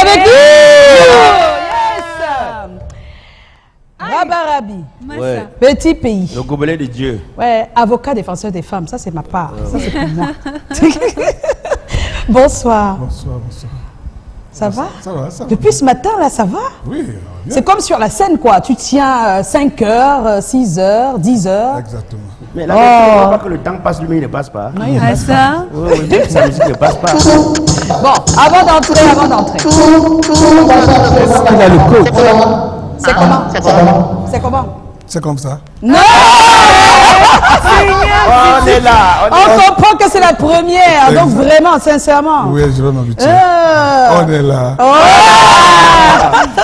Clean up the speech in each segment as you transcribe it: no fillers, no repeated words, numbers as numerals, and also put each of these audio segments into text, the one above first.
avec nous. Rabarabi, Ouais. petit pays. Le gobelet de Dieu. Ouais, avocat défenseur des femmes, ça c'est ma part, ça c'est pour moi. Bonsoir. Bonsoir, bonsoir. Ça va? Ça va, ça va. Depuis ce matin là, ça va? Oui, bien. C'est comme sur la scène quoi, tu tiens 5 heures, 6 heures, 10 heures. Exactement. Mais là, tu ne vois pas que le temps passe, lui, il ne passe pas. Non, il ne passe pas. Ça. Oui, oui, même sa musique ne passe pas. Bon, avant d'entrer. Il a le code. C'est comment? C'est comment? C'est comme ça. Non! On est là. On comprend que c'est la première, donc vraiment, sincèrement. Oui, je vais m'habituer. Euh. On est là.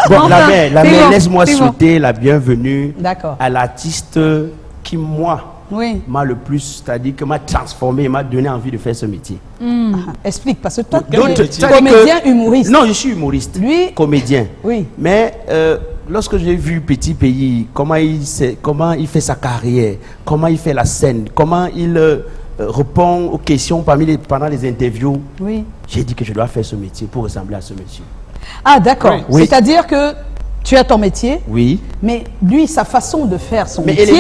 Bon, la mère, bon, laisse-moi c'est bon. souhaiter la bienvenue D'accord. à l'artiste qui, moi, Oui. m'a le plus, c'est-à-dire que m'a transformé, m'a donné envie de faire ce métier. Explique, parce que toi, tu D'autres- es c'est-à-dire comédien, que- humoriste. Non, je suis humoriste. Lui- Comédien. Oui. Mais lorsque j'ai vu Petit Pays, comment il fait sa carrière, comment il fait la scène, comment il répond aux questions pendant les interviews, Oui. j'ai dit que je dois faire ce métier pour ressembler à ce monsieur. Ah, d'accord. Oui. C'est-à-dire que tu as ton métier, Oui. mais lui, sa façon de faire son Mais et métier.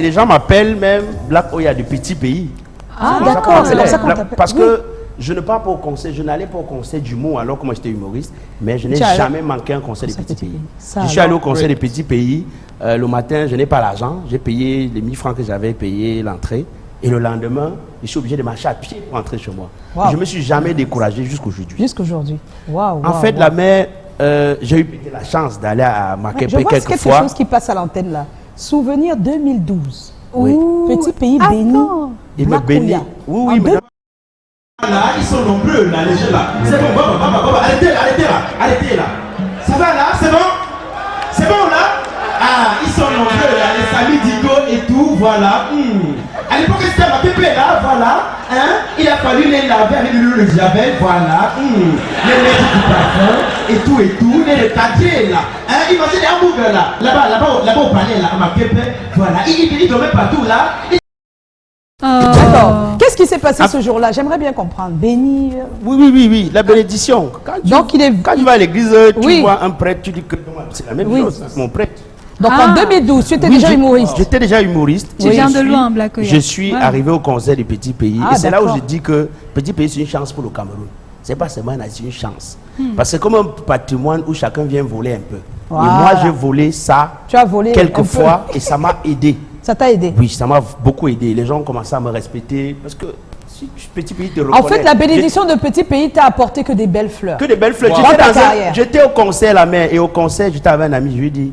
les gens m'appellent même Black Oya du Petit Pays. Ah, C'est comme ça d'accord, qu'on c'est comme ça qu'on m'appelait. t'appelle. Parce Oui. que je ne pars pas au concert, je n'allais pas au concert d'humour alors que moi j'étais humoriste, mais je n'ai Tu es allé- jamais manqué un concert de Concert Petit Petit Pays. Pays. Ça, Je suis allé alors. au concert de Petit Pays, le matin je n'ai pas l'argent, j'ai payé les 1000 francs que j'avais payé l'entrée, et le lendemain je suis obligé de marcher à pied pour rentrer chez moi. Wow. Je ne me suis jamais découragé jusqu'aujourd'hui. Jusqu'aujourd'hui. Waouh. En fait, la mère, j'ai eu la chance d'aller à je Makepe vois quelques quelque fois. chose qui passe à l'antenne là. Souvenir 2012. Oui. Petit pays Attends. béni. Il me Black bénit. Oya. Oui, En oui, mais deux- Là, ils sont nombreux, là, les jeunes là. C'est bon, arrêtez là. Ça va là, c'est bon? C'est bon là? Ah, ils sont nombreux là, les amis d'Igo et tout, voilà. À l'époque, c'était ma pépé là, voilà. Hein? Il a fallu les laver avec l'huile de javel, voilà. Les mettre du parfum et tout, les recadrer là. Hein? Ils mangeaient des hamburgers là, là-bas au palais là, à ma pépé, voilà. Ils dormaient partout là. D'accord. Qu'est-ce qui s'est passé ce jour-là? J'aimerais bien comprendre. Béni. Oui, la bénédiction. Quand tu vas à l'église, tu Oui. vois un prêtre, tu dis que c'est la même Oui. chose, mon prêtre. Donc Ah. en 2012, tu étais Oui, déjà j'ai- humoriste. J'étais déjà humoriste. Tu Et viens je de suis- loin, Black Oya. Je suis Ouais. arrivé au concert du Petit Pays. Ah, Et c'est là où d'accord. je dis que Petit Pays, c'est une chance pour le Cameroun. C'est pas seulement c'est une chance. Parce que c'est comme un patrimoine où chacun vient voler un peu. Voilà. Et moi, j'ai volé ça Tu as volé un quelques peu. fois et ça m'a aidé. Ça t'a aidé. Oui, ça m'a beaucoup aidé. Les gens ont commencé à me respecter parce que si Petit Pays te reconnaît. En fait, la bénédiction de Petit Pays t'a apporté que des belles fleurs. Que de belles fleurs. Wow. J'étais Dans ta dans un- carrière. J'étais au concert la mère et au concert j'étais avec un ami, je lui ai dit,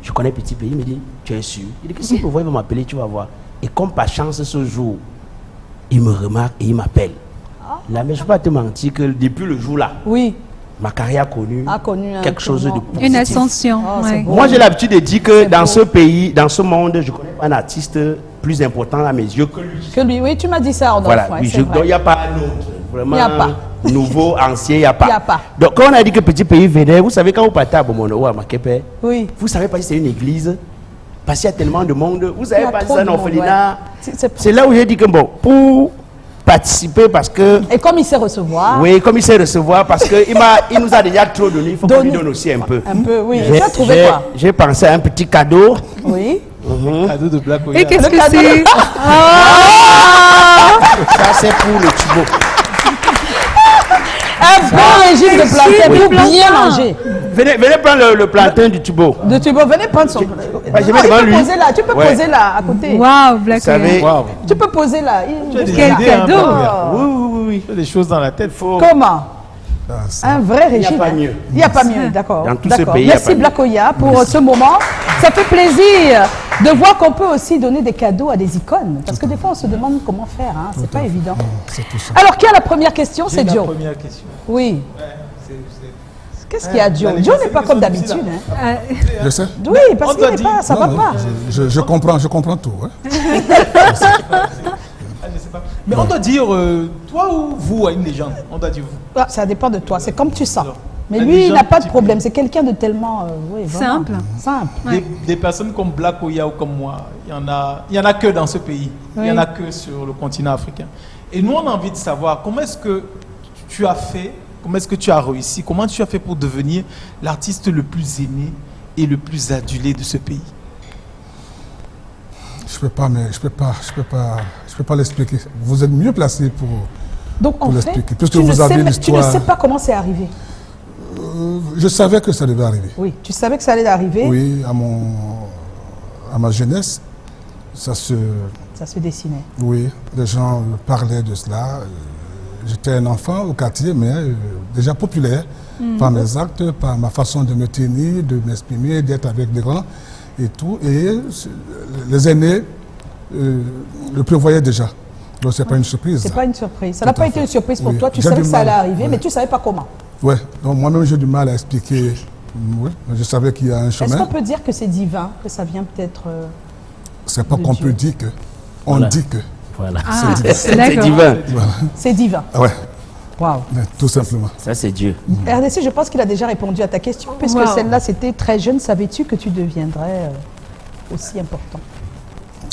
je connais Petit Pays, il me dit, tu es sûr? Il dit que si il me voit, il va m'appeler, tu vas voir. Et comme par chance ce jour, il me remarque et il m'appelle. La mère, je ne vais pas te mentir que depuis le jour là, Oui. ma carrière a connu un quelque chose de tournant. positif. Une ascension. Oh, c'est ouais. beau. Moi j'ai l'habitude de dire que C'est dans beau. ce pays, dans ce monde, je connais pas un artiste plus important à mes yeux que lui. Que lui, oui, tu m'as dit ça, Rodolphe. Voilà, ouais, oui, c'est donc vrai. il n'y a pas un autre. Vraiment, Il y a pas. nouveau, ancien, il n'y a pas. Il y a pas. Donc quand on a dit que Petit Pays venait, vous savez quand vous partez à Bomono ou à Makepe, Oui. vous savez pas si c'est une église, parce qu'il y a tellement de monde, vous Il y savez a pas si trop c'est un de monde, orphelinat. ouais. C'est là où j'ai dit que bon, pour participer, parce que, Et comme il sait recevoir, oui, comme il sait recevoir, parce qu'il il nous a déjà trop donné, il faut qu'on lui donne aussi un peu. un peu, oui. J'ai- Tu as trouvé quoi? J'ai pensé à un petit cadeau. Oui. Cadeau de Black Oya. Et qu'est-ce que cadeau. c'est? Ça, c'est pour le tubo. Un bon régime de plantain oui, pour plantain. bien manger. Venez prendre le plantain du tubo. De Tubo, venez prendre son. je Ah, vais il devant peut lui. poser là, tu peux Ouais. poser là, à côté. Waouh, Black Vous savez, Oya. Waouh. Tu peux poser là. Quel idée, hein, cadeau. Black Oya. oui. Tu as des choses dans la tête. Faut... Comment? Ah, ça. Un vrai régime. pas hein. mieux. Il n'y a pas mieux, d'accord. Dans tous ces D'accord. pays, il y a Merci pas mieux. Black Oya pour ce moment. Ça fait plaisir de voir qu'on peut aussi donner des cadeaux à des icônes. Parce que des fois, on se demande comment faire. Hein. C'est pas évident. C'est tout ça. Alors, qui a la première question? C'est La Joe. première question. Oui. C'est- Qu'est-ce qu'il y a, Joe? allez, Joe c'est n'est pas une comme question d'habitude. difficile, Hein. Je sais. Oui, parce On qu'il t'a n'est dit- pas, ça Non, va non, pas. je comprends tout. Hein. Ah, je sais pas. Mais on doit dire toi ou vous à une légende. On doit dire vous. Ah, ça dépend de toi, c'est comme tu sens. Mais La lui, il légende n'a pas de petit problème. C'est quelqu'un de tellement oui, vraiment Simple. Simple. Ouais. Des personnes comme Black Oya ou comme moi, il y en a que dans ce pays. Il y en Oui. a que sur le continent africain. Et nous, on a envie de savoir comment est-ce que tu as fait, Comment est-ce que tu as réussi? Comment tu as fait pour devenir l'artiste le plus aimé et le plus adulé de ce pays? Je peux pas l'expliquer. Vous êtes mieux placé pour Donc en fait, l'expliquer. Puisque tu ne l'histoire. sais pas comment c'est arrivé. Je savais que ça devait arriver. Oui, tu savais que ça allait arriver. Oui, à ma jeunesse, ça se dessinait. Oui, les gens parlaient de cela. J'étais un enfant au quartier, mais déjà populaire par mes actes, par ma façon de me tenir, de m'exprimer, d'être avec les grands et tout. Et les aînés le prévoyaient déjà. Donc ce n'est pas une surprise. C'est pas une surprise. Ça n'a pas été une surprise pour toi. Tu J'ai savais du que ça allait mal. arriver, mais tu ne savais pas comment. Oui, donc moi-même j'ai du mal à expliquer. Oui, mais je savais qu'il y a un Est-ce chemin. qu'on peut dire que c'est divin, que ça vient peut-être C'est pas de qu'on Dieu. peut dire que. On Voilà. dit que. Voilà. C'est C'est divin. Voilà. C'est divin. Ah ouais, Waouh. mais tout simplement. Ça, c'est Dieu. RDC, je pense qu'il a déjà répondu à ta question, puisque Wow. celle-là, c'était très jeune. Savais-tu que tu deviendrais aussi important?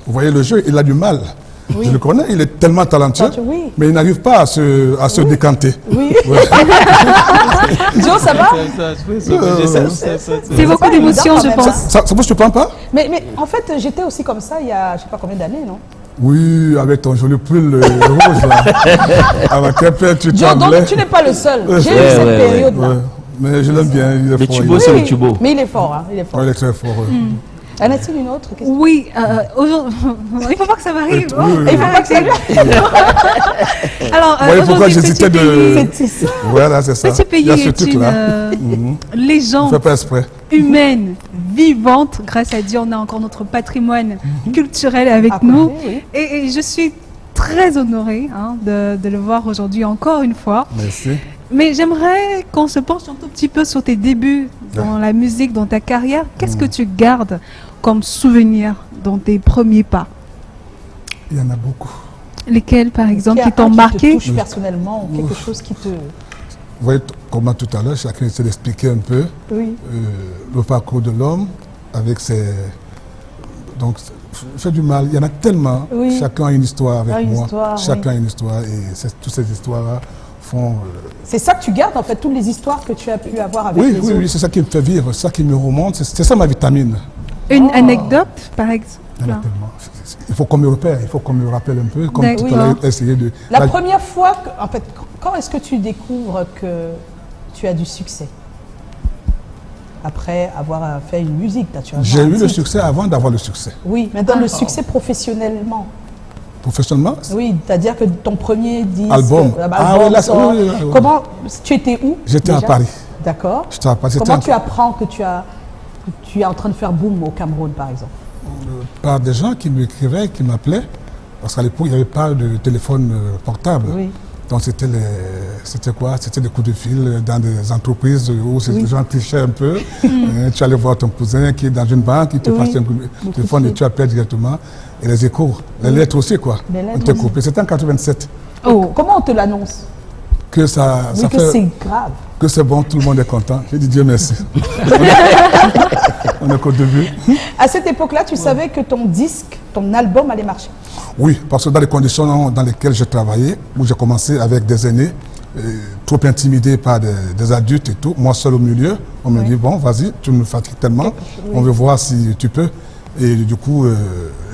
Vous voyez le jeu, il a du mal. Oui. Je le connais, il est tellement talentueux, Oui. mais il n'arrive pas à se décanter. Oui. Ouais. Joe, ça va? C'est beaucoup d'émotions, je même. pense. Ça vous surprend pas? Mais en fait, j'étais aussi comme ça il y a je ne sais pas combien d'années, non? Oui, avec ton joli pull rouge là. Avec un peu, tu Joe, tremblais. donc tu n'es pas le seul. J'ai eu Ouais, cette ouais, période-là. Ouais. Mais je l'aime bien, il est Le fort. tubo, il est- c'est le tubo. Mais il est fort, hein, il est fort. Ouais, il est très fort. ouais. En a-t-il une autre question? Oui, aujourd'hui, il ne faut pas que ça m'arrive. Oui, oui, Et il faut pas que ça lui Alors, Vous voyez pourquoi aujourd'hui, j'hésitais Petit de. C'est ça. Voilà, c'est ça. Petit Pays Il y a ce est truc-là. une On ne légende fait pas exprès. humaine, vivante. Grâce à Dieu, on a encore notre patrimoine culturel avec À nous. côté, oui. Et je suis très honorée de le voir aujourd'hui encore une fois. Merci. Mais j'aimerais qu'on se penche un tout petit peu sur tes débuts dans la musique, dans ta carrière. Qu'est-ce que tu gardes comme souvenir dans tes premiers pas? Il y en a beaucoup. Lesquels, par exemple, qui Qui t'ont te marqué? touche personnellement, ou quelque chose qui te... Vous voyez, comment tout à l'heure, chacun essaie d'expliquer un peu Oui. le parcours de l'homme avec ses. Donc, fait du mal. Il y en a tellement. Oui. Chacun a une histoire avec Ah, une moi. histoire, Chacun oui. a une histoire. Et toutes ces histoires-là font. C'est ça que tu gardes, en fait, toutes les histoires que tu as pu avoir avec Oui, les oui, autres. oui, c'est ça qui me fait vivre, c'est ça qui me remonte. C'est ça ma vitamine. Une Oh. anecdote, par exemple? Il y en a tellement. Il faut qu'on me repère, il faut qu'on me rappelle un peu. Comme tout à D'accord. l'heure, essayer de. La Là, première fois, en fait, quand est-ce que tu découvres que tu as du succès? Après avoir fait une musique, naturellement. j'ai un eu le titre. succès avant d'avoir le succès. Oui, mais dans le succès professionnellement. Professionnellement, Oui, c'est-à-dire que ton premier disque, Album. Ah oui, là, sort. oui, oui, oui. Comment, tu étais où? J'étais à déjà? Paris. D'accord. J'étais à Paris. C'était Comment un- tu apprends que tu es en train de faire boom au Cameroun, par exemple? par des gens qui m'écrivaient, qui m'appelaient, parce qu'à l'époque, il n'y avait pas de téléphone portable. Oui. Donc, c'était quoi? C'était des coups de fil dans des entreprises où les gens trichaient un peu. Tu allais voir ton cousin qui est dans une banque, il te Oui. passait un coup de téléphone et tu appelais directement. Et les échos, les lettres aussi, quoi. Les lettres On était aussi. coupé. C'était en 87 Oh, comment on te l'annonce? que ça Oui, que fait c'est grave. que c'est bon, tout le monde est content. J'ai dit Dieu merci. On est qu'au début. À cette époque-là, tu savais que ton disque, ton album allait marcher. Oui, parce que dans les conditions dans lesquelles j'ai travaillé, où j'ai commencé avec des aînés, trop intimidés par des adultes et tout, moi seul au milieu, on me dit, bon, vas-y, tu me fatigues tellement, on veut voir si tu peux. Et du coup,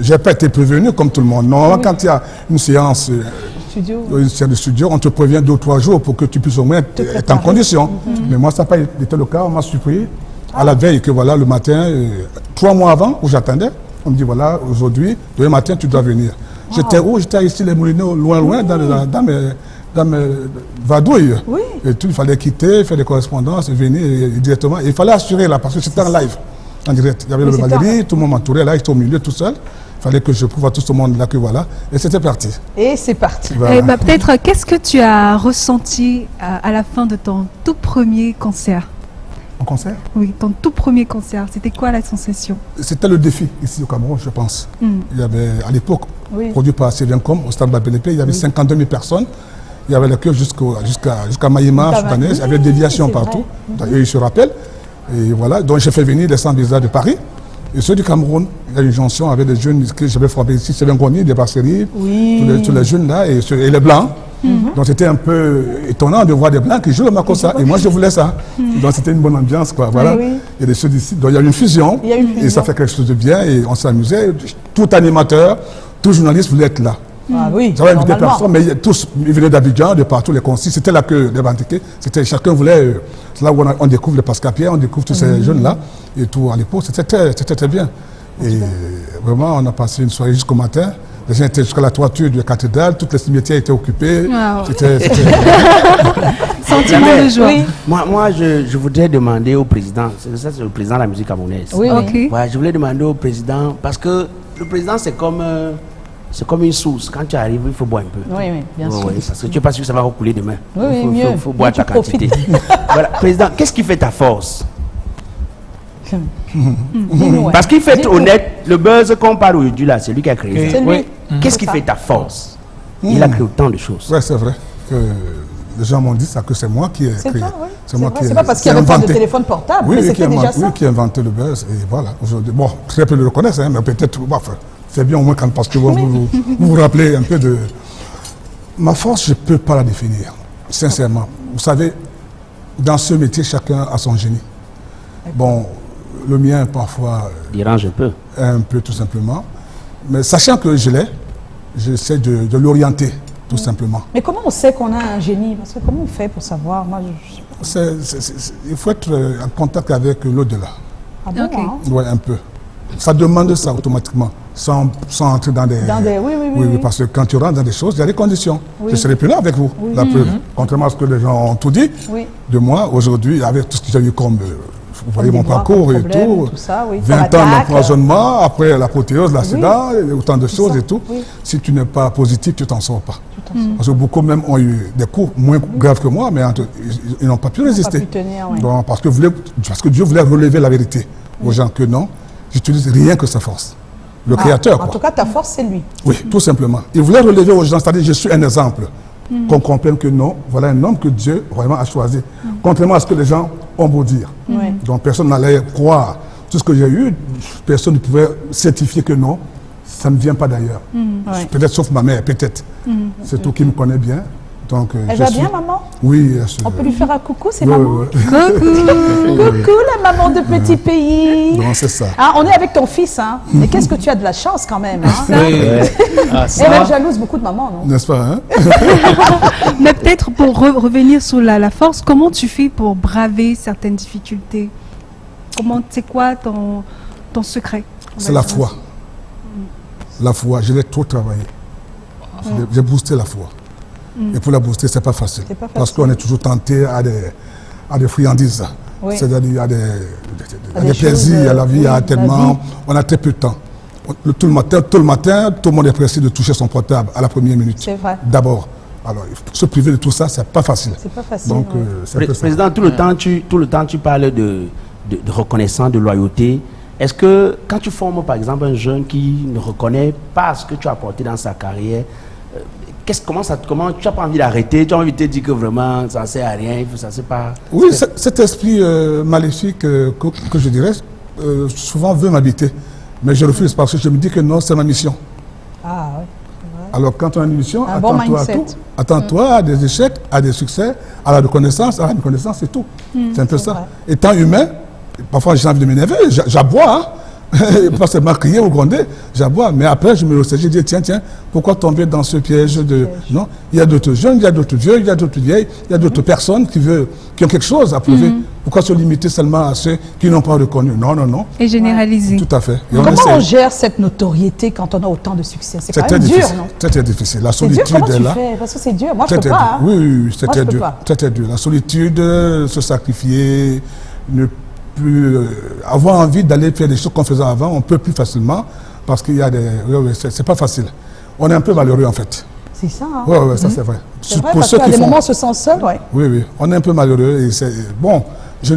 j'ai pas été prévenu comme tout le monde. Normalement, quand il y a une séance, Studio. une séance de studio, on te prévient 2 ou 3 jours pour que tu puisses au moins être en condition. Mais moi, ça n'a pas été le cas, on m'a surpris à la veille que voilà, le matin, 3 mois avant, où j'attendais, on me dit, voilà, aujourd'hui, demain matin, tu dois venir. J'étais où? J'étais ici, les Moulineaux, loin, dans mes vadouilles. Oui. Et tout, il fallait quitter, faire des correspondances, venir directement. Et il fallait assurer là, parce que c'était en live, en direct. Il y avait Oui, le c'était en Valérie, tout le monde m'entourait, là, j'étais au milieu tout seul. Il fallait que je prouve à tout ce monde là que voilà. Et c'était parti. Et c'est parti. Voilà. Eh ben, peut-être, qu'est-ce que tu as ressenti à la fin de ton tout premier concert? En concert, Oui, ton tout premier concert. C'était quoi la sensation? c'était le défi ici au Cameroun, je pense. Il y avait, à l'époque, Oui. produit par Sylviancom, au stade Babelépé, il y avait 52 000 personnes. Il y avait la queue jusqu'à Maïma, Soutanaise, il y avait des déviations c'est partout. vrai. D'ailleurs, ils se rappellent. Et voilà, donc j'ai fait venir des sans-visa de Paris. Et ceux du Cameroun, il y a une jonction avec des jeunes que j'avais formés ici, Sylvain Goni, des brasseries, Oui. tous les jeunes là, et les blancs. Donc c'était un peu étonnant de voir des Blancs qui jouent le makossa. Et moi, je voulais ça. Donc c'était une bonne ambiance, quoi. Voilà. Oui. Il y a des choses ici. Donc il y a une fusion. Et ça fait quelque chose de bien. Et on s'amusait. Tout animateur, tout journaliste voulait être là. Ah oui, J'avais invité normalement. personne, mais tous, ils venaient d'Abidjan, de partout, les concis. C'était là que les bandiqués, chacun voulait, c'est là où on découvre le Pascal-Pierre, on découvre tous ces jeunes-là, et tout à l'époque, c'était très bien. Et vraiment, on a passé une soirée jusqu'au matin. Les gens étaient jusqu'à la toiture de la cathédrale, toutes les cimetières étaient occupées. Wow. C'était Sentiment de joie. Oui. Moi, je voudrais demander au président, c'est le président de la musique camerounaise. Oui, oui. Ok. Ouais, je voulais demander au président, parce que le président, c'est comme une source. Quand tu arrives, il faut boire un peu. Oui, oui, bien sûr. Ouais, parce que tu n'es pas sûr que ça va recouler demain. Oui, oui, Il mieux. faut boire Mieux ta tu profites. quantité. Voilà, président, qu'est-ce qui fait ta force? Dis-nous, ouais. Parce qu'il fait être Dis-nous. honnête, le buzz qu'on parle aujourd'hui là, c'est lui qui a créé ça. C'est lui. Oui. Qu'est-ce qui fait ta force? Il a créé autant de choses. ouais, c'est vrai que les gens m'ont dit ça, que c'est moi qui ai C'est créé. toi, oui. C'est moi vrai. qui C'est ai- pas parce qui qu'il n'y ai avait pas de inventé. téléphone portable, mais Oui, c'était déjà ça. oui, qui a inventé le buzz. Et voilà, aujourd'hui. Bon, très peu le reconnaissent, hein, mais peut-être, bon, enfin, c'est bien au moins parce que vous vous rappelez un peu de... Ma force, je ne peux pas la définir, sincèrement. Vous savez, dans ce métier, chacun a son génie. Bon, le mien, parfois, Dérange un peu. un peu tout simplement. Mais sachant que je l'ai, j'essaie de l'orienter, tout simplement. Mais comment on sait qu'on a un génie? Parce que comment on fait pour savoir? Moi, Il faut être en contact avec l'au-delà. Ah bon, Ok. hein? Ouais, un peu. Ça demande ça automatiquement, sans entrer dans des... Oui. parce que quand tu rentres dans des choses, il y a des conditions. Oui. Je ne serai plus là avec vous, la preuve. Contrairement à ce que les gens ont tout dit Oui. de moi, aujourd'hui, avec tout ce que j'ai eu comme... vous voyez des mon droits, parcours comme et problème, tout. tout ça, oui. 20 Comme ans attaque. d'empoisonnement, après l'apothéose, l'accident, et autant de choses ça, et tout. oui. Si tu n'es pas positif, tu t'en sors pas. Parce que beaucoup même ont eu des coups moins graves que moi, mais ils n'ont pas pu résister. pu tenir, oui. Donc, parce que Dieu voulait relever la vérité aux gens que non, j'utilise rien que sa force. Le Créateur, En quoi. tout cas, ta force, c'est lui. Oui, tout simplement. Il voulait relever aux gens, c'est-à-dire je suis un exemple. Qu'on comprenne que non, voilà un homme que Dieu vraiment a choisi. Contrairement à ce que les gens ont beau dire. Oui. Donc personne n'allait croire tout ce que j'ai eu, personne ne pouvait certifier que non, ça ne vient pas d'ailleurs. Ouais. Peut-être sauf ma mère, peut-être. C'est tout qui me connaît bien. Donc, Elle je va suis- bien, maman? Oui, On peut lui faire un coucou, c'est ouais, maman? ouais. Coucou, la maman de petit pays. Non, c'est ça. Ah, on est avec ton fils, hein. Mais qu'est-ce que tu as de la chance quand même, hein. Oui. Ah, ça. Elle est jalouse beaucoup de maman, non? N'est-ce pas, hein? Mais peut-être pour revenir sur la force, comment tu fais pour braver certaines difficultés? C'est quoi ton secret? C'est la foi. La foi, je l'ai trop travaillé. J'ai boosté la foi. Et pour la booster, c'est pas facile. C'est pas Parce facile. qu'on est toujours tenté à des friandises. Oui. C'est-à-dire à des À des plaisirs, choses, à la vie, oui, à la tellement. vie. On a très peu de temps. Tout le matin, tout le monde est pressé de toucher son portable à la première minute. C'est vrai. D'abord. Alors, il faut se priver de tout ça, c'est pas facile. C'est pas facile. Donc, ouais. c'est un peu ça. Président, tout le temps, tu parles de reconnaissance, de loyauté. Est-ce que quand tu formes, par exemple, un jeune qui ne reconnaît pas ce que tu as apporté dans sa carrière, comment tu n'as pas envie d'arrêter? Tu as envie de te dire que vraiment, ça ne sert à rien, ça ne sert pas... Oui, cet esprit maléfique que je dirais, souvent veut m'habiter. Mais je refuse parce que je me dis que non, c'est ma mission. Ah, oui. Alors quand on a une mission, Un bon attends-toi à mindset. tout. Attends-toi à des échecs, à des succès, à la reconnaissance. À la reconnaissance, c'est tout. C'est un peu ça. vrai. Étant humain, parfois j'ai envie de m'énerver, j'aboie. Hein? Pas seulement crier ou gronder, j'aboie. Mais après, je me ressaisis, je dis, tiens, pourquoi tomber dans ce piège de... Non, il y a d'autres jeunes, il y a d'autres vieux, il y a d'autres vieilles, il y a d'autres personnes qui ont quelque chose à prouver. Pourquoi se limiter seulement à ceux qui n'ont pas reconnu? Non, non, non. Et généraliser. Tout à fait. Et Comment essaie. on gère cette notoriété quand on a autant de succès? C'est C'est quand très même dur, difficile. non? Très, très difficile. La C'est dur, solitude comment est tu là. fais? Parce que c'est dur. Moi, je Très, peux très pas. dur. Hein. Oui, c'est Moi, très je peux dur. pas. Très, très dur. La solitude, se sacrifier, ne plus avoir envie d'aller faire des choses qu'on faisait avant, on peut plus facilement parce qu'il y a des... Oui, c'est pas facile. On est un peu malheureux en fait. C'est ça. Hein. Oui, ça c'est vrai. C'est vrai, Pour parce ceux qu'à qui des font... moments, on se sent seul, ouais. Oui, on est un peu malheureux et c'est... Bon, je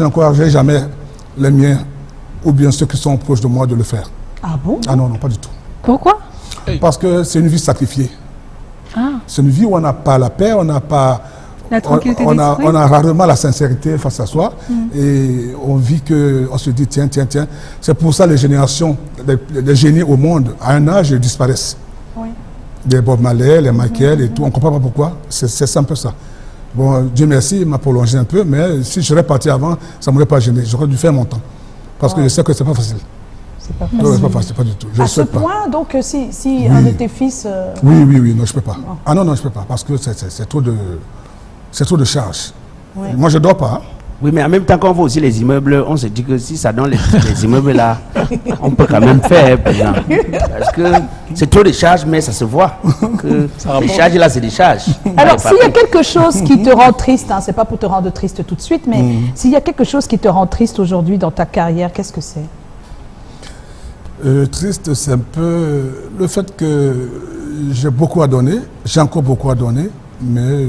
n'encouragerai jamais les miens ou bien ceux qui sont proches de moi de le faire. Ah bon? Ah non, pas du tout. Pourquoi? Parce que c'est une vie sacrifiée. Ah, C'est une vie où on n'a pas la paix, on n'a pas... la tranquillité on d'esprit. a rarement la sincérité face à soi et on vit que, on se dit tiens. C'est pour ça les générations, les génies au monde, à un âge, ils disparaissent. Oui. des Bob Marley, les Michael et tout. On ne comprend pas pourquoi. C'est un peu ça. Bon, Dieu merci, il m'a prolongé un peu, mais si j'aurais parti avant, ça ne m'aurait pas gêné. J'aurais dû faire mon temps. Parce que je sais que ce n'est pas facile. C'est pas Non, c'est pas facile, pas du tout. Je à ne ce souhaite pas. point, donc, si un de tes fils... Oui, non, je ne peux pas. Ah non, je ne peux pas, parce que c'est trop de charges. Ouais. Moi, je ne dors pas. Hein. Oui, mais en même temps, quand on voit aussi les immeubles, on se dit que si ça donne les immeubles là, on peut quand même faire. Parce que c'est trop de charges, mais ça se voit. Que les charges là, c'est des charges. Alors, s'il y a quelque chose qui te rend triste, hein, c'est pas pour te rendre triste tout de suite, mais s'il y a quelque chose qui te rend triste aujourd'hui dans ta carrière, qu'est-ce que c'est? Triste, c'est un peu le fait que j'ai beaucoup à donner, j'ai encore beaucoup à donner, mais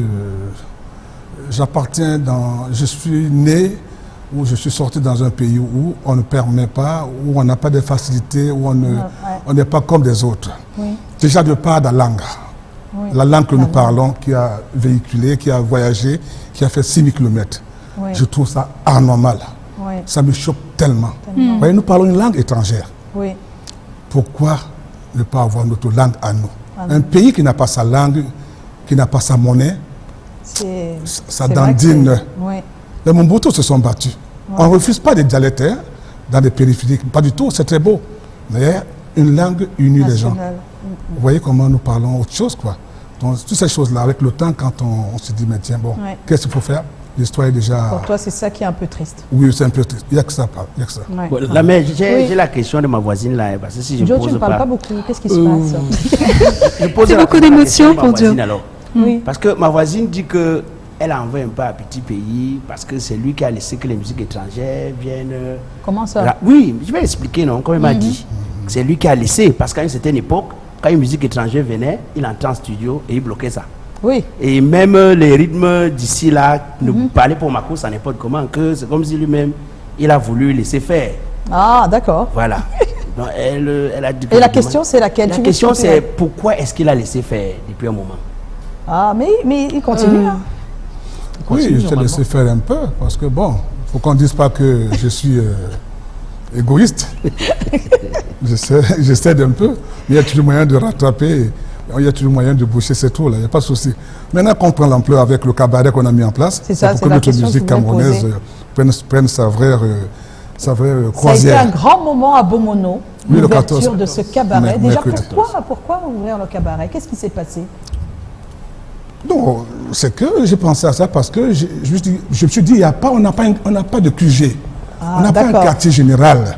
je suis né ou je suis sorti dans un pays où on ne permet pas, où on n'a pas de facilités, où on n'est pas comme des autres. Oui. Déjà de part de la langue. Oui. La langue que nous parlons, qui a véhiculé, qui a voyagé, qui a fait 6000 km. Oui. Je trouve ça anormal. Oui. Ça me choque tellement. Vous voyez, nous parlons une langue étrangère. Oui. Pourquoi ne pas avoir notre langue à nous? Un pays qui n'a pas sa langue, qui n'a pas sa monnaie, ça dandine. Oui. Les Mobutu se sont battus. On ne refuse pas des dialectes dans les périphéries. Pas du tout, c'est très beau. Mais une langue unit les gens. Vous voyez comment nous parlons autre chose, quoi. Donc, toutes ces choses-là, avec le temps, quand on se dit, mais tiens, bon, qu'est-ce qu'il faut faire? L'histoire est déjà... Pour toi, c'est ça qui est un peu triste. Oui, c'est un peu triste. Il n'y a que ça. Il y a que ça. Ouais. Bon, là, mais j'ai la question de ma voisine là. Parce que si je Joe, pose tu ne parles pas beaucoup. Qu'est-ce qui se passe? je pose C'est la beaucoup question d'émotions de ma pour voisine, Joe. alors. Oui. Parce que ma voisine dit que elle envoie un peu à petit pays parce que c'est lui qui a laissé que les musiques étrangères viennent. Comment ça? Là, oui, je vais expliquer, non, comme il m'a dit. C'est lui qui a laissé parce qu'à une certaine époque, quand une musique étrangère venait, il entrait en studio et il bloquait ça. Oui. Et même les rythmes d'ici là ne parlaient pour ma course à n'importe comment, que c'est comme si lui-même, il a voulu laisser faire. Ah, d'accord. Voilà. Donc, elle a dit Et la question, c'est laquelle? La Tu veux question, expliquer c'est pourquoi est-ce qu'il a laissé faire depuis un moment? Ah, mais il continue. Hein. Oui, je t'ai laissé faire un peu, parce que bon, il ne faut qu'on ne dise pas que je suis égoïste. J'essaie d'un peu, mais il y a toujours moyen de rattraper, il y a toujours moyen de boucher ces trous-là, il n'y a pas de souci. Maintenant qu'on prend l'ampleur avec le cabaret qu'on a mis en place, C'est ça, pour c'est que la notre question musique que je voulais camerounaise prenne sa vraie Ça a été croisière. un grand moment à Bomono, Oui, le l'ouverture 14. de ce cabaret. Déjà, Mercredi. pourquoi ouvrir le cabaret? Qu'est-ce qui s'est passé? Non, c'est que j'ai pensé à ça parce que je me suis dit, on n'a pas de QG. On n'a pas un quartier général.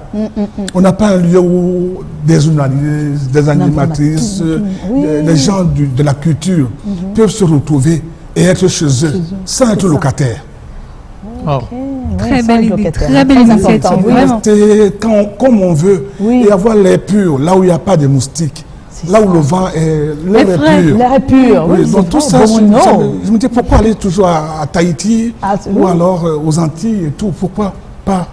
On n'a pas un lieu où des journalistes, des animatrices, les gens de la culture peuvent se retrouver et être chez eux sans être locataires. Très belle idée, très belle initiative, vraiment. Rester comme on veut et avoir l'air pur, là où il n'y a pas de moustiques. Là où le vent est, l'air est pur. L'air est pur, oui, donc tout ça, je me dis pourquoi aller toujours à Tahiti ou alors aux Antilles et tout, pourquoi pas?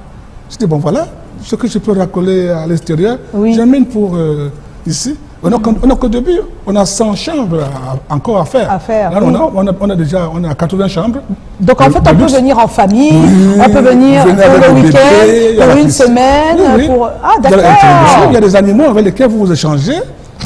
Je dis bon voilà, ce que je peux racoler à l'extérieur, j'amène pour ici. On n'a qu'au début, on a 100 chambres encore à faire. Là, on a 80 chambres. Donc en fait, on peut venir en famille, on peut venir pour le week-end, pour une semaine, pour... Ah d'accord. Il y a des animaux avec lesquels vous échangez.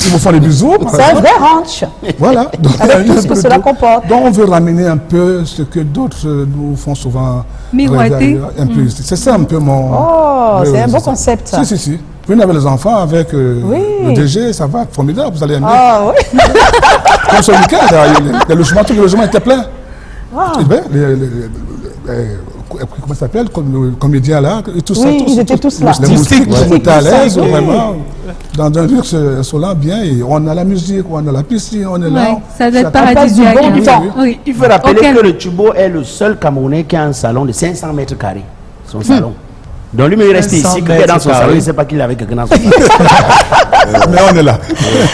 Ils vous font des bisous. C'est un vrai ranch. Voilà. Donc, avec tout ce que cela comporte. Donc on veut ramener un peu ce que d'autres nous font souvent. Miroiter. C'est ça un peu mon... Oh, c'est un beau concept ça. Si. Venez avec les enfants, avec le DG, ça va être formidable, vous allez aimer. Ah oui. Comme ce week-end, les logements, tous les logements étaient pleins. Comment ça s'appelle, le comédien là, et tout ça. Ils étaient tous là. Les moustiques, ils étaient à l'aise, vraiment. Dans un luxe insolent, bien, et on a la musique, on a la piscine, on est là. Ça doit être paradisiaque. Il faut rappeler que le Tubo est le seul Camerounais qui a un salon de 500 mètres carrés. Son salon. Donc lui, il reste ici, qu'il est dans son salon, il ne sait pas qu'il est avec quelqu'un dans son salon. Mais on est là.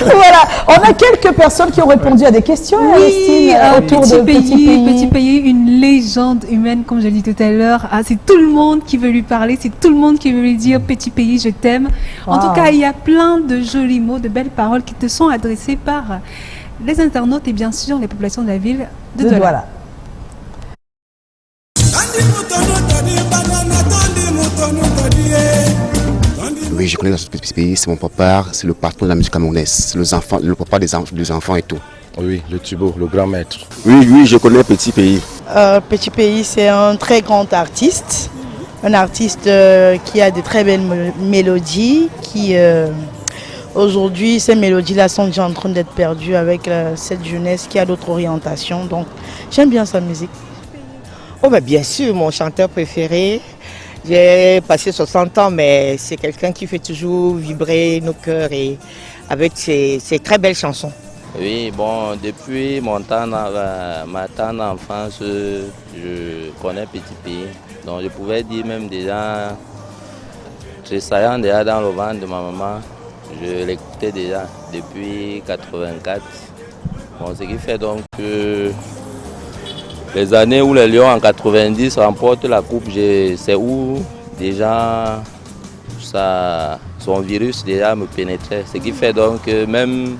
Voilà, on a quelques personnes qui ont répondu à des questions, oui, autour de Petit Pays, une légende humaine, comme je l'ai dit tout à l'heure. Ah, c'est tout le monde qui veut lui parler, c'est tout le monde qui veut lui dire Petit Pays, je t'aime. En tout cas, il y a plein de jolis mots, de belles paroles qui te sont adressées par les internautes et bien sûr les populations de la ville de Douala. Oui, je connais dans ce petit pays, c'est mon papa, c'est le patron de la musique camerounaise, c'est le papa des enfants et tout. Oui, le Tubo, le grand maître. Oui, je connais Petit Pays. Petit Pays, c'est un très grand artiste. Un artiste qui a de très belles mélodies, qui aujourd'hui ces mélodies-là sont déjà en train d'être perdues avec cette jeunesse qui a d'autres orientations. Donc j'aime bien sa musique. Oh ben bien sûr, mon chanteur préféré. J'ai passé 60 ans, mais c'est quelqu'un qui fait toujours vibrer nos cœurs et avec ses très belles chansons. Oui, bon, depuis ma tendre enfance, je connais Petit Pays. Donc je pouvais dire même déjà, tressaillant déjà dans le ventre de ma maman, je l'écoutais déjà depuis 84. Bon, ce qui fait donc que les années où les Lions en 90 remportent la coupe, c'est où déjà son virus déjà me pénétrait. Ce qui fait donc que même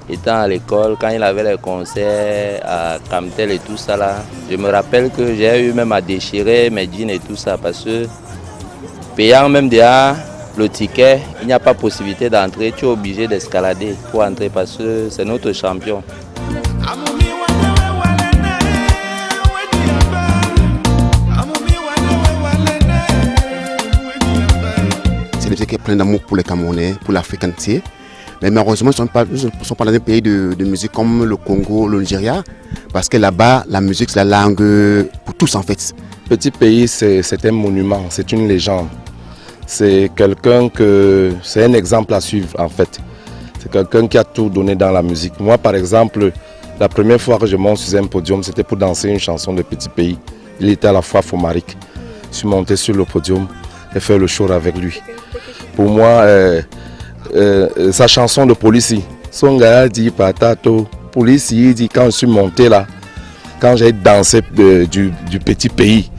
étant à l'école, quand il avait les concerts à Camtel et tout ça là, je me rappelle que j'ai eu même à déchirer mes jeans et tout ça parce que payant même déjà le ticket, il n'y a pas possibilité d'entrer, tu es obligé d'escalader pour entrer parce que c'est notre champion. C'est une musique qui est pleine d'amour pour les Camerounais, pour l'Afrique entière. Mais malheureusement, ils ne sont pas dans des pays de musique comme le Congo, le Nigeria, parce que là-bas, la musique, c'est la langue pour tous en fait. Petit Pays, c'est un monument, c'est une légende. C'est c'est un exemple à suivre en fait. C'est quelqu'un qui a tout donné dans la musique. Moi, par exemple, la première fois que je monte sur un podium, c'était pour danser une chanson de Petit Pays. Il était à la fois Fomaric. Je suis monté sur le podium et fait le show avec lui. Pour moi, sa chanson de Polici, son gars dit patato, Polici dit quand je suis monté là, quand j'ai dansé du Petit Pays,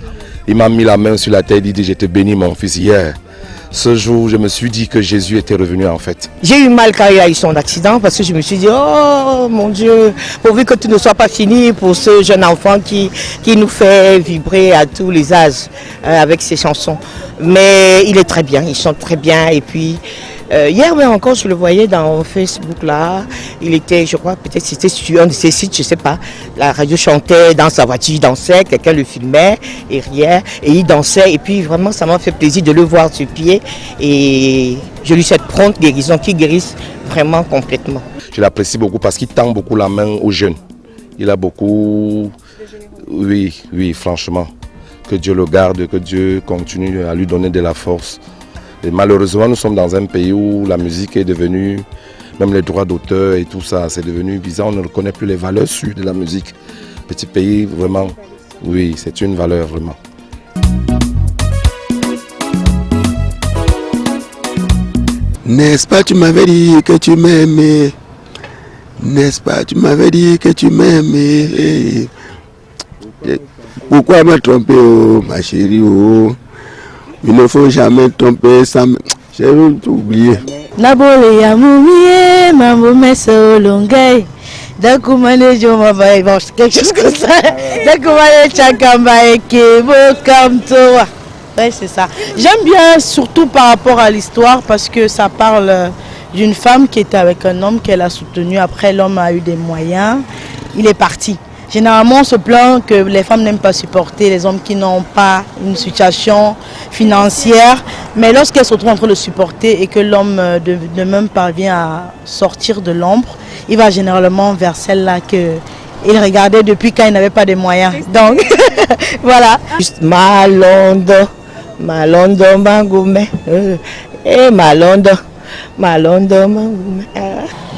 il m'a mis la main sur la tête, il dit je te bénis mon fils hier. Ce jour, je me suis dit que Jésus était revenu en fait. J'ai eu mal quand il a eu son accident parce que je me suis dit, oh mon Dieu, pourvu que tout ne soit pas fini pour ce jeune enfant qui nous fait vibrer à tous les âges avec ses chansons. Mais il est très bien, il chante très bien et puis hier même encore je le voyais dans Facebook là, il était, je crois peut-être c'était sur un de ses sites, je sais pas, la radio chantait dans sa voiture, il dansait, quelqu'un le filmait et riait et il dansait et puis vraiment ça m'a fait plaisir de le voir sur pied et je lui souhaite prompte guérison qui guérisse vraiment complètement. Je l'apprécie beaucoup parce qu'il tend beaucoup la main aux jeunes. Il a beaucoup, oui franchement, que Dieu le garde, que Dieu continue à lui donner de la force. Et malheureusement, nous sommes dans un pays où la musique est devenue, même les droits d'auteur et tout ça, c'est devenu bizarre. On ne reconnaît plus les valeurs sûres de la musique. Petit Pays, vraiment, oui, c'est une valeur vraiment. N'est-ce pas, tu m'avais dit que tu m'aimais. N'est-ce pas, tu m'avais dit que tu m'aimais. Pourquoi me tromper, oh, ma chérie, oh. Il ne faut jamais tromper ça. J'ai tout oublié. Nabole ya moumié, mambo meso longay. Dakumane joma bae, quelque chose comme ça. Dakumane chakamba ekebo kamtoa. Ouais, c'est ça. J'aime bien surtout par rapport à l'histoire parce que ça parle d'une femme qui était avec un homme qu'elle a soutenu. Après, l'homme a eu des moyens. Il est parti. Généralement, on se plaint que les femmes n'aiment pas supporter les hommes qui n'ont pas une situation financière. Mais lorsqu'elles se retrouvent en train de supporter et que l'homme de même parvient à sortir de l'ombre, il va généralement vers celle-là qu'il regardait depuis quand il n'avait pas de moyens. Donc, voilà. Juste Malondo, Mangoumé, Malondo, Mangoumé.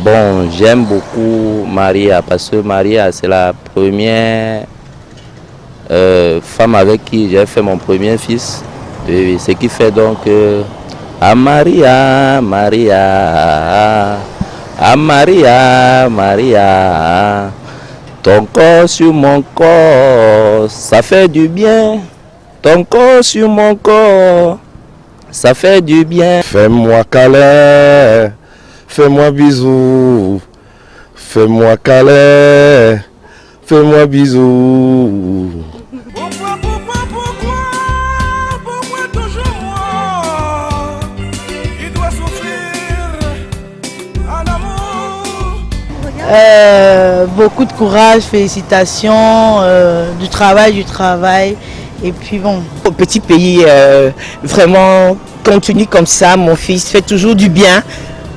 Bon, j'aime beaucoup Maria parce que Maria, c'est la première femme avec qui j'ai fait mon premier fils. Et ce qui fait donc Maria, ton corps sur mon corps, ça fait du bien. Ton corps sur mon corps, ça fait du bien. Fais-moi câlin. Fais-moi bisous, fais-moi câlin, fais-moi bisous. Pourquoi toujours moi? Il doit Beaucoup de courage, félicitations, du travail. Et puis bon. Au petit pays, vraiment, continue comme ça, mon fils, fais toujours du bien.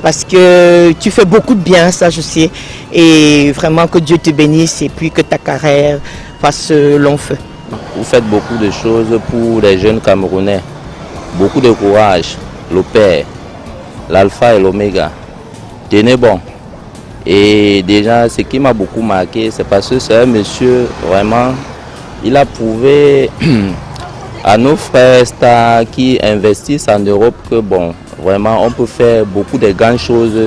Parce que tu fais beaucoup de bien, ça je sais. Et vraiment que Dieu te bénisse et puis que ta carrière fasse long feu. Vous faites beaucoup de choses pour les jeunes Camerounais. Beaucoup de courage. Le Père, l'Alpha et l'Oméga. Tenez bon. Et déjà, ce qui m'a beaucoup marqué, c'est parce que c'est un monsieur, vraiment, il a prouvé à nos frères stars qui investissent en Europe que bon, vraiment, on peut faire beaucoup de grandes choses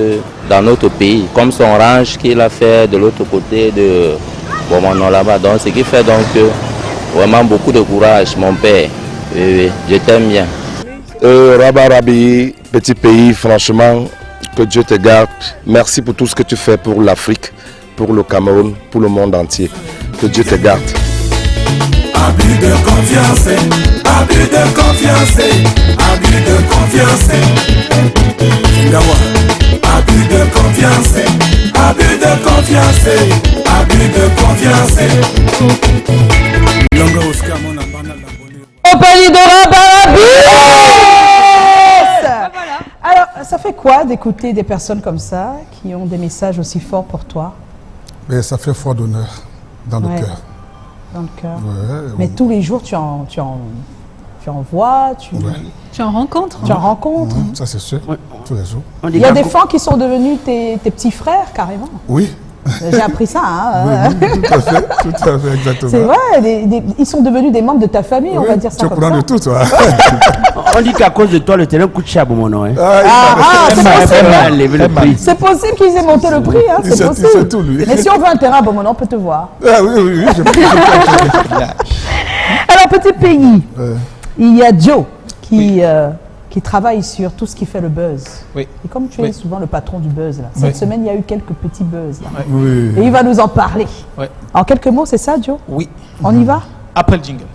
dans notre pays, comme son ranch qu'il a fait de l'autre côté de Bomono là-bas. Donc, ce qui fait donc vraiment beaucoup de courage, mon père. Oui, je t'aime bien. Rabi, petit pays, franchement, que Dieu te garde. Merci pour tout ce que tu fais pour l'Afrique, pour le Cameroun, pour le monde entier. Que Dieu te garde. Abus de confiance, abus de confiance, abus de confiance. Abus de confiance, abus de confiance, abus de confiance. Alors, ça fait quoi d'écouter des personnes comme ça, qui ont des messages aussi forts pour toi? Mais ça fait fort d'honneur dans le cœur. Dans le cœur. Ouais, mais tous les jours, tu en vois, tu en rencontres. Tu en rencontres. Ça, c'est sûr. Tous les jours. Il y a des gens qui sont devenus tes petits frères, carrément. Oui. J'ai appris ça. Hein. Oui, tout à fait, exactement. C'est vrai, ils sont devenus des membres de ta famille, on va dire ça. Tu prends de tout, toi. On dit qu'à cause de toi, le terrain coûte cher pour mon nom. Hein. C'est possible qu'ils aient monté le prix. Hein, c'est possible. Tout, lui. Mais si on veut un terrain à Beaumont, on peut te voir. Ah, oui, je peux. Alors, petit pays, il y a Joe qui travaille sur tout ce qui fait le buzz. Oui. Et comme tu es souvent le patron du buzz, là, cette semaine, il y a eu quelques petits buzz. Là. Oui. Et il va nous en parler. Oui. En quelques mots, c'est ça, Joe? Oui. On y va? Après le jingle.